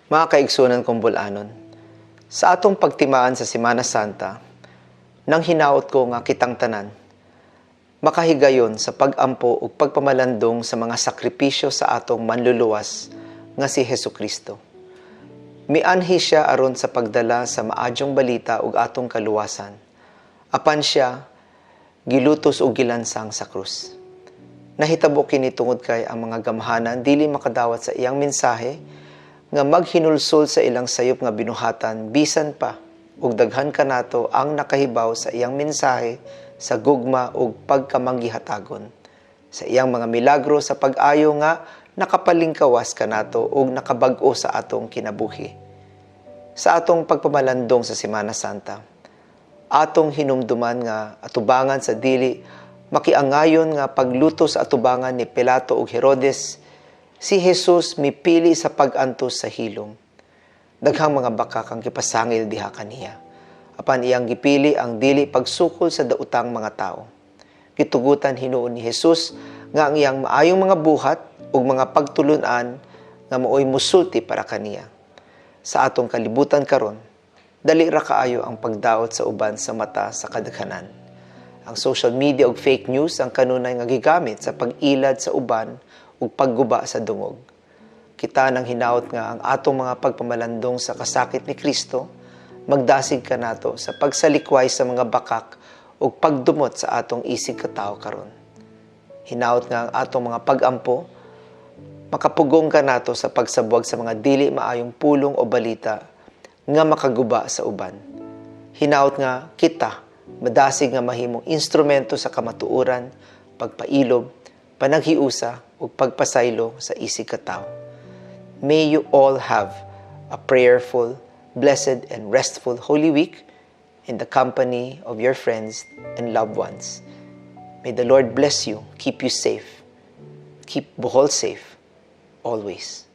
Mga kaigsunan kong bulanon, sa atong pagtimaan sa Semana Santa, nang hinaot ko nga kitang tanan, makahigayon sa pag-ampo ug pagpamalandong sa mga sakripisyo sa atong manluluwas nga si Hesukristo. Mianhi siya aron sa pagdala sa maadyong balita ug atong kaluwasan. Apan siya gilutos ug gilansang sa krus. Nahitabo kini tungod kay ang mga gamhanan dili makadawat sa iyang mensahe nga maghinulsol sa ilang sayop nga binuhatan bisan pa ug daghan kanato ang nakahibaw sa iyang mensahe sa gugma ug pagkamanggihatagon. Sa iyang mga milagro sa pag-ayo nga nakapalingkawas kanato ug nakabag-o sa atong kinabuhi. Sa atong pagpamalandong sa Semana Santa, atong hinumduman nga atubangan sa dili makiangayon nga pagluto sa atubangan ni Pilato ug Herodes, si Jesus mipili sa pag-antos sa hilom. Daghang mga baka kang kipasangil diha kaniya. Apan iyang gipili ang dili pagsukol sa daotang mga tao. Gitugutan hinuon ni Jesus nga ang iyang maayong mga buhat ug mga pagtulunan nga maoy musulti para kaniya. Sa atong kalibutan karon, dali ra kaayo ang pagdaot sa uban sa mata sa kadaghanan. Ang social media ug fake news ang kanunay nga gigamit sa pag-ilad sa uban ug pagguba sa dungog. Kita nang hinaot nga ang atong mga pagpamalandong sa kasakit ni Kristo, magdasig kanato sa pagsalikway sa mga bakak ug pagdumot sa atong isig katawo karon. Hinaot nga ang atong mga pag-ampo, makapugong kanato sa pagsabuag sa mga dili maayong pulong o balita nga makaguba sa uban. Hinaot nga kita, madasig nga mahimong instrumento sa kamatuoran, pagpailob, panaghiusa ug pagpasaylo sa isig katawo. May you all have a prayerful, blessed, and restful Holy Week in the company of your friends and loved ones. May the Lord bless you, keep you safe, keep Bohol safe, always.